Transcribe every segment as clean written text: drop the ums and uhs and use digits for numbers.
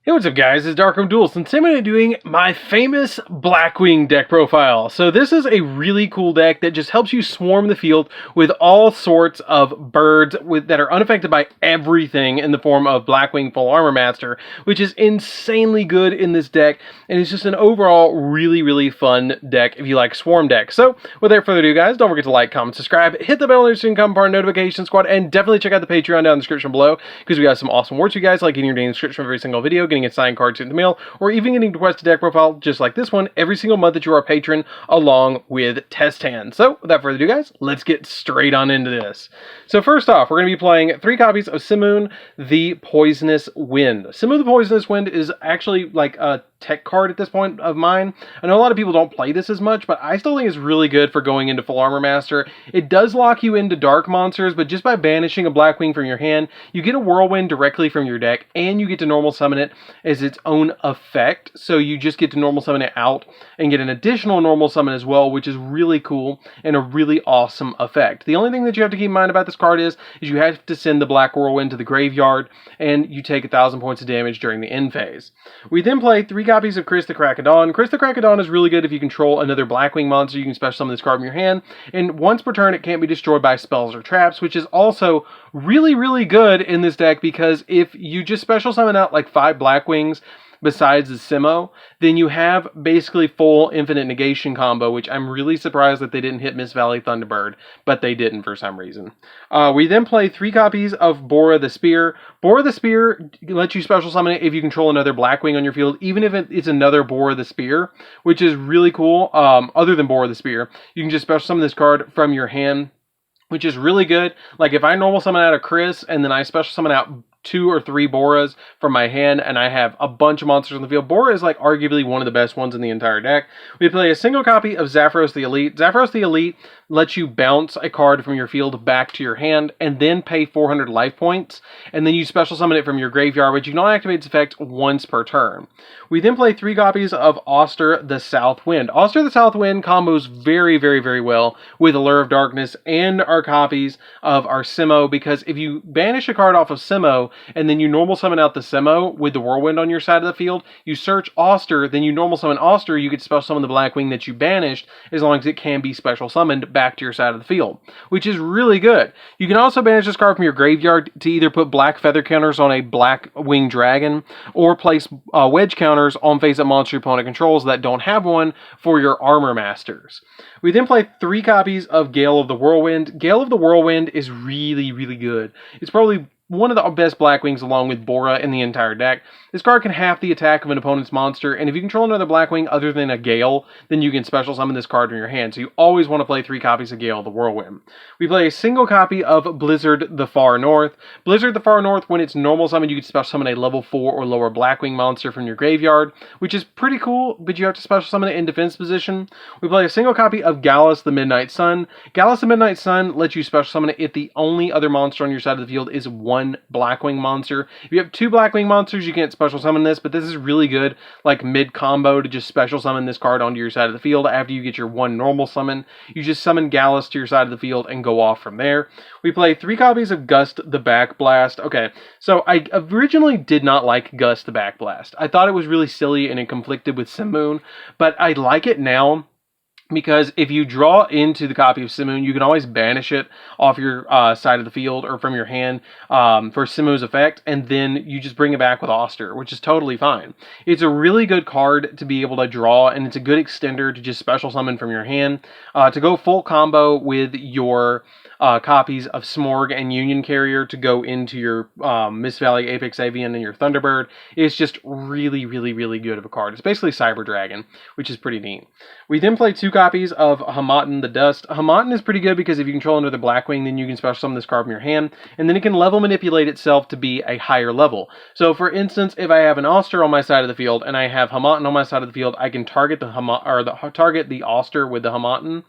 Hey, what's up guys, it's DarkArmedDuelist, and today I'm going to be doing my famous Blackwing deck profile. So this is a really cool deck that just helps you swarm the field with all sorts of birds that are unaffected by everything in the form of Blackwing Full Armor Master, which is insanely good in this deck, and it's just an overall really fun deck if you like swarm decks. So without further ado guys, don't forget to like, comment, subscribe, hit the bell notification, become part of the notification squad, and definitely check out the Patreon down in the description below, because we got some awesome rewards for you guys, like getting your daily description of every single video, getting a signed card sent in the mail, or even getting to request a deck profile just like this one every single month that you are a patron, along with test hands. So without further ado guys, let's get straight on into this. So first off, we're going to be playing 3 copies of Simoon the Poisonous Wind. Simoon the Poisonous Wind is actually like a tech card at this point of mine. I know a lot of people don't play this as much, but I still think it's really good for going into Full Armor Master. It does lock you into dark monsters, but just by banishing a Blackwing from your hand, you get a Whirlwind directly from your deck, and you get to normal summon it as its own effect. So you just get to normal summon it out and get an additional normal summon as well, which is really cool and a really awesome effect. The only thing that you have to keep in mind about this card is you have to send the Black Whirlwind to the graveyard, and you take 1,000 points of damage during the end phase. We then play 3 copies of Chris the Crackadon. Chris the Crackadon is really good if you control another Blackwing monster. You can special summon this card from your hand, and once per turn it can't be destroyed by spells or traps, which is also really good in this deck, because if you just special summon out like 5 Blackwings besides the Simo, then you have basically full infinite negation combo, which I'm really surprised that they didn't hit Miss Valley Thunderbird, but they didn't for some reason. We then play 3 copies of Bora the Spear. Bora the Spear lets you special summon it if you control another Blackwing on your field, even if it's another Bora the Spear, which is really cool. Other than Bora the Spear, you can just special summon this card from your hand, which is really good. Like if I normal summon out a Chris and then I special summon out 2 or 3 Boras from my hand, and I have a bunch of monsters on the field. Bora is like arguably one of the best ones in the entire deck. We play a single copy of Zapdos the Elite. Zapdos the Elite lets you bounce a card from your field back to your hand and then pay 400 life points, and then you special summon it from your graveyard, which you can only activate its effect once per turn. We then play 3 copies of Oster the South Wind. Oster the South Wind combos very well with Allure of Darkness and our copies of our Simo, because if you banish a card off of Simo and then you normal summon out the Simo with the Whirlwind on your side of the field, you search Oster, then you normal summon Oster, you get special summon the Blackwing that you banished, as long as it can be special summoned back to your side of the field, which is really good. You can also banish this card from your graveyard to either put black feather counters on a Blackwing Dragon, or place wedge counters on face-up monster your opponent controls that don't have one for your Armor Masters. We then play 3 copies of Gale of the Whirlwind. Gale of the Whirlwind is really good. It's probably one of the best Blackwings along with Bora in the entire deck. This card can half the attack of an opponent's monster, and if you control another Blackwing other than a Gale, then you can special summon this card from your hand. So you always want to play 3 copies of Gale the Whirlwind. We play a single copy of Blizzard the Far North. Blizzard the Far North, when it's normal summon, you can special summon a level 4 or lower Blackwing monster from your graveyard, which is pretty cool, but you have to special summon it in defense position. We play a single copy of Gallus the Midnight Sun. Gallus the Midnight Sun lets you special summon it if the only other monster on your side of the field is 1 Blackwing monster. If you have 2 Blackwing monsters, you can't special summon this, but this is really good, like mid-combo, to just special summon this card onto your side of the field. After you get your 1 normal summon, you just summon Gallus to your side of the field and go off from there. We play 3 copies of Gust the Backblast. Okay, so I originally did not like Gust the Backblast. I thought it was really silly and it conflicted with Simoon, but I like it now, because if you draw into the copy of Simoon, you can always banish it off your side of the field or from your hand for Simoon's effect, and then you just bring it back with Oster, which is totally fine. It's a really good card to be able to draw, and it's a good extender to just special summon from your hand. To go full combo with your copies of Smorg and Union Carrier to go into your Miss Valley Apex Avian and your Thunderbird is just really good of a card. It's basically Cyber Dragon, which is pretty neat. We then play 2 copies of Hamaten the Dust. Hamaten is pretty good because if you control another Blackwing, then you can special summon this card from your hand, and then it can level manipulate itself to be a higher level. So for instance, if I have an Oster on my side of the field and I have Hamaten on my side of the field, I can target the target the Oster with the Hamaten.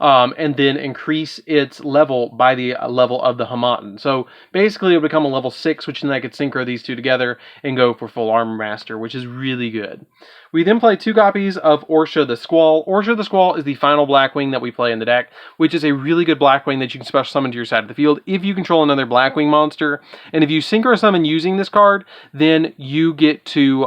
and then increase its level by the level of the Hamaten. So basically it'll become a level 6, which then I could synchro these two together and go for full Armor Master, which is really good. We then play 2 copies of Orsha the Squall. Orsha the Squall is the final Blackwing that we play in the deck, which is a really good Blackwing that you can special summon to your side of the field if you control another Blackwing monster. And if you synchro summon using this card, then you get to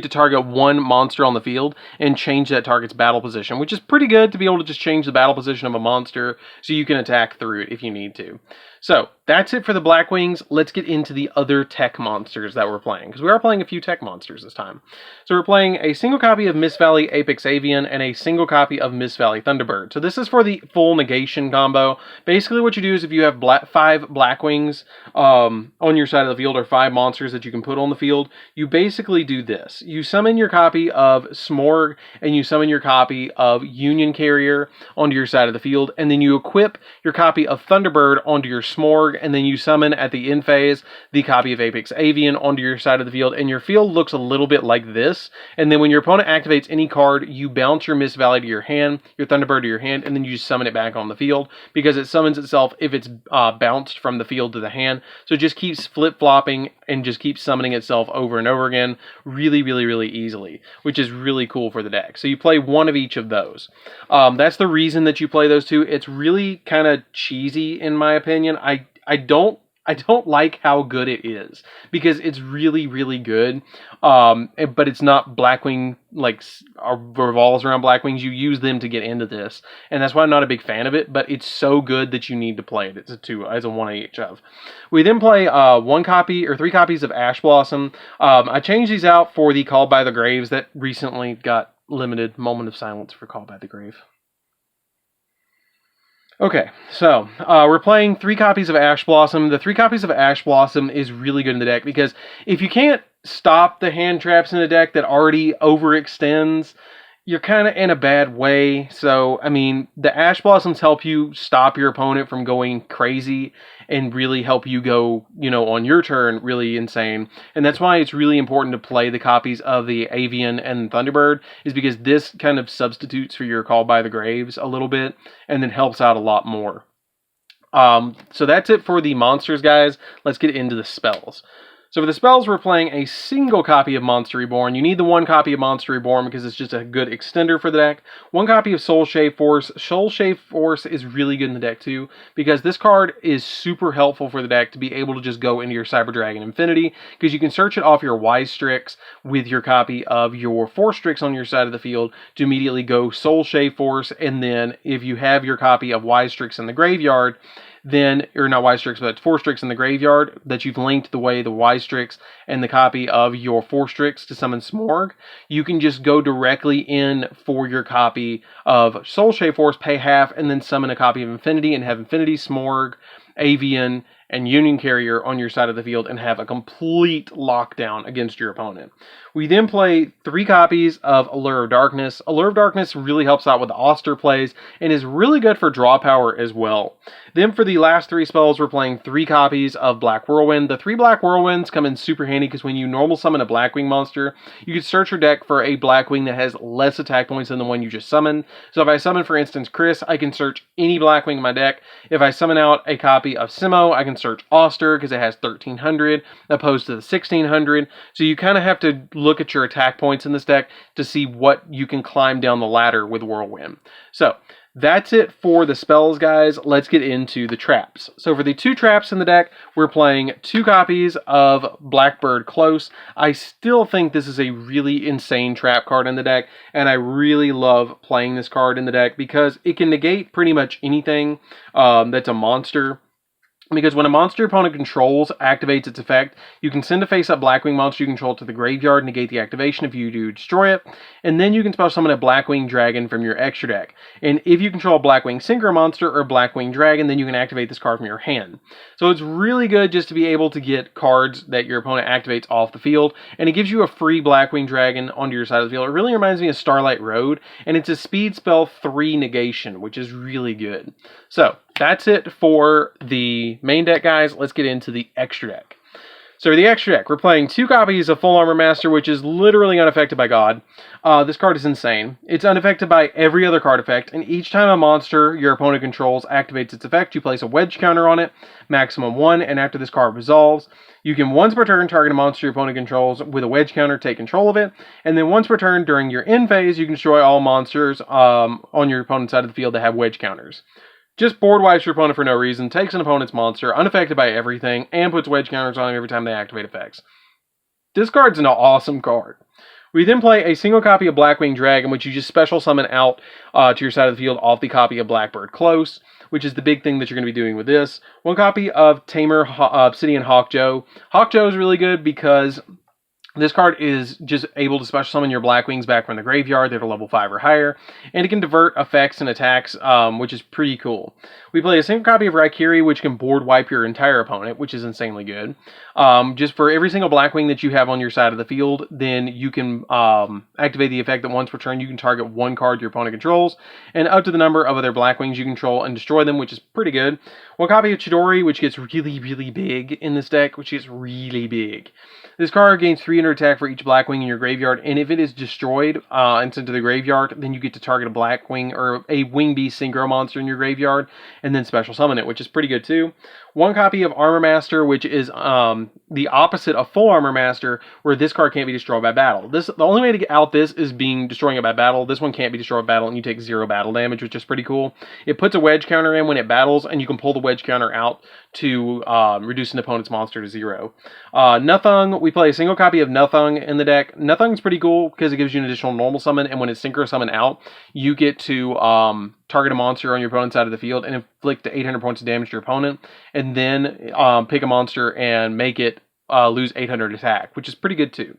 target one monster on the field and change that target's battle position, which is pretty good to be able to just change the battle position of a monster so you can attack through it if you need to. So that's it for the Blackwings. Let's get into the other tech monsters that we're playing, because we are playing a few tech monsters this time. So we're playing a single copy of Mist Valley Apex Avian and a single copy of Mist Valley Thunderbird. So this is for the full negation combo. Basically what you do is if you have 5 Blackwings on your side of the field, or 5 monsters that you can put on the field, you basically do this. You summon your copy of Smorg and you summon your copy of Union Carrier onto your side of the field, and then you equip your copy of Thunderbird onto your Smorg, and then you summon at the end phase the copy of Apex Avian onto your side of the field, and your field looks a little bit like this. And then when your opponent activates any card, you bounce your Mist Valley to your hand, your Thunderbird to your hand, and then you just summon it back on the field, because it summons itself if it's bounced from the field to the hand. So it just keeps flip-flopping and just keeps summoning itself over and over again really easily, which is really cool for the deck. So you play one of each of those. That's the reason that you play those two. It's really kind of cheesy in my opinion. I don't like how good it is, because it's really good, but it's not Blackwing, like, revolves around Blackwings. You use them to get into this, and that's why I'm not a big fan of it, but it's so good that you need to play it. It's a 1 each of. We then play 1 copy or 3 copies of Ash Blossom. I changed these out for the Called by the Graves that recently got limited. Moment of silence for Called by the Grave. Okay, so we're playing 3 copies of Ash Blossom. The 3 copies of Ash Blossom is really good in the deck, because if you can't stop the hand traps in a deck that already overextends, you're kind of in a bad way. So, I mean, the Ash Blossoms help you stop your opponent from going crazy and really help you go, on your turn, really insane. And that's why it's really important to play the copies of the Avian and Thunderbird, is because this kind of substitutes for your Call by the Graves a little bit, and then helps out a lot more. So that's it for the monsters, guys. Let's get into the spells. So for the spells, we're playing a single copy of Monster Reborn. You need the 1 copy of Monster Reborn because it's just a good extender for the deck. 1 copy of Soul Shave Force. Soul Shave Force is really good in the deck too, because this card is super helpful for the deck to be able to just go into your Cyber Dragon Infinity, because you can search it off your Wise Strix with your copy of your Force Strix on your side of the field to immediately go Soul Shave Force, and then if you have your copy of Wise Strix in the graveyard, then, or not Wise Strix, but Force Strix in the graveyard that you've linked the way the Wise Strix and the copy of your Force Strix to summon Smorg, you can just go directly in for your copy of Soul Shave Force, pay half, and then summon a copy of Infinity and have Infinity, Smorg, Avian, and Union Carrier on your side of the field and have a complete lockdown against your opponent. We then play 3 copies of Allure of Darkness. Allure of Darkness really helps out with the Oster plays and is really good for draw power as well. Then for the last 3 spells, we're playing 3 copies of Black Whirlwind. The 3 Black Whirlwinds come in super handy because when you normal summon a Blackwing monster, you can search your deck for a Blackwing that has less attack points than the one you just summoned. So if I summon, for instance, Chris, I can search any Blackwing in my deck. If I summon out a copy of Simo, I can search Oster because it has 1300 opposed to the 1600. So you kind of have to look at your attack points in this deck to see what you can climb down the ladder with Whirlwind. So that's it for the spells, guys. Let's get into the traps. So for the 2 traps in the deck, we're playing 2 copies of Blackbird Close. I still think this is a really insane trap card in the deck, and I really love playing this card in the deck because it can negate pretty much anything that's a monster. Because when a monster your opponent controls activates its effect, you can send a face-up Blackwing monster you control to the graveyard, negate the activation if you do destroy it, and then you can special summon a Blackwing Dragon from your extra deck. And if you control a Blackwing Synchro monster or a Blackwing Dragon, then you can activate this card from your hand. So it's really good just to be able to get cards that your opponent activates off the field, and it gives you a free Blackwing Dragon onto your side of the field. It really reminds me of Starlight Road, and it's a speed spell 3 negation, which is really good. So that's it for the main deck, guys. Let's get into the extra deck. So for the extra deck, we're playing 2 copies of Full Armor Master, which is literally unaffected by God. This card is insane. It's unaffected by every other card effect, and each time a monster your opponent controls activates its effect, you place a wedge counter on it, maximum 1, and after this card resolves, you can once per turn target a monster your opponent controls with a wedge counter, take control of it, and then once per turn during your end phase, you can destroy all monsters on your opponent's side of the field that have wedge counters. Just board wipes your opponent for no reason, takes an opponent's monster, unaffected by everything, and puts wedge counters on him every time they activate effects. This card's an awesome card. We then play a single copy of Blackwing Dragon, which you just special summon out to your side of the field off the copy of Blackbird Close, which is the big thing that you're going to be doing with this. 1 copy of Tamer Obsidian Hawkjoe. Hawkjoe is really good because this card is just able to special summon your Blackwings back from the graveyard. They're level 5 or higher. And it can divert effects and attacks, which is pretty cool. We play a single copy of Raikiri, which can board wipe your entire opponent, which is insanely good. Just for every single Blackwing that you have on your side of the field, then you can activate the effect that once per turn you can target 1 card your opponent controls, and up to the number of other Blackwings you control and destroy them, which is pretty good. 1 copy of Chidori, which gets really, really big in this deck, which gets really big. This card gains 300 attack for each Blackwing in your graveyard, and if it is destroyed and sent to the graveyard, then you get to target a Blackwing or a Wing Beast Synchro monster in your graveyard, and then special summon it, which is pretty good too. 1 copy of Armor Master, which is the opposite of Full Armor Master, where this card can't be destroyed by battle. The only way to get out this is destroying it by battle. This one can't be destroyed by battle, and you take 0 battle damage, which is pretty cool. It puts a wedge counter in when it battles, and you can pull the wedge counter out to reduce an opponent's monster to 0. Nothung, we play a single copy of Nothung in the deck. Nothung's pretty cool because it gives you an additional normal summon, and when it's synchro summon out, you get to target a monster on your opponent's side of the field and inflict 800 points of damage to your opponent, and then pick a monster and make it lose 800 attack, which is pretty good too.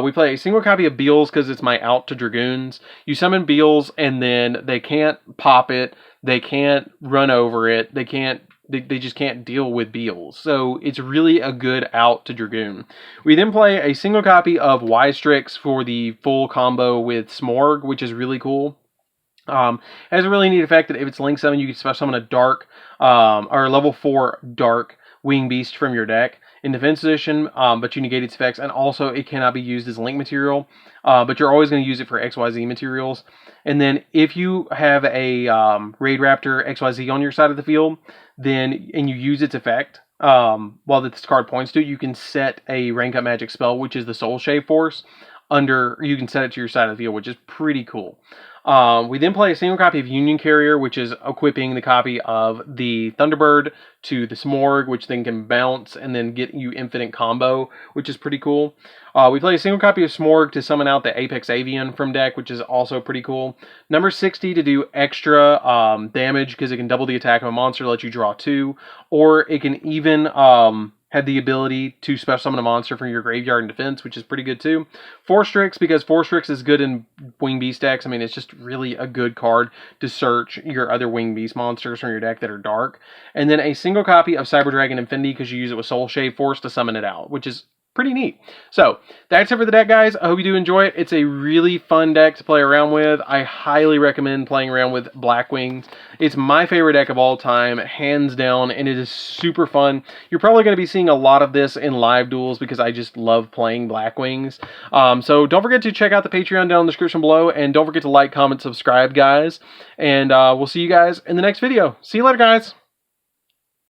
We play a single copy of Beals because it's my out to Dragoons. You summon Beals, and then they can't pop it, they can't run over it, they just can't deal with Beals. So it's really a good out to Dragoon. We then play a single copy of Wystrix for the full combo with Smorg, which is really cool. Has a really neat effect that if it's Link Summon, you can special summon a dark, or level 4 dark Wing Beast from your deck in defense position, but you negate its effects, and also it cannot be used as Link material, but you're always going to use it for XYZ materials. And then if you have a Raid Raptor XYZ on your side of the field, then and you use its effect while this card points to, you can set a rank up magic spell, which is the Soul Shave Force, you can set it to your side of the field, which is pretty cool. We then play a single copy of Union Carrier, which is equipping the copy of the Thunderbird to the Smorg, which then can bounce and then get you infinite combo, which is pretty cool. We play a single copy of Smorg to summon out the Apex Avian from deck, which is also pretty cool. Number 60 to do extra damage because it can double the attack of a monster to let you draw 2, or it can even had the ability to special summon a monster from your graveyard in defense, which is pretty good too. Forstrix, because Forstrix is good in Wing Beast decks. I mean, it's just really a good card to search your other Wing Beast monsters from your deck that are dark. And then a single copy of Cyber Dragon Infinity, because you use it with Soul Shave Force to summon it out, which is pretty neat. So that's it for the deck, guys. I hope you do enjoy it. It's a really fun deck to play around with. I highly recommend playing around with Blackwing. It's my favorite deck of all time, hands down, and it is super fun. You're probably going to be seeing a lot of this in live duels because I just love playing Blackwings. So don't forget to check out the Patreon down in the description below, and don't forget to like, comment, subscribe, guys. And we'll see you guys in the next video. See you later, guys.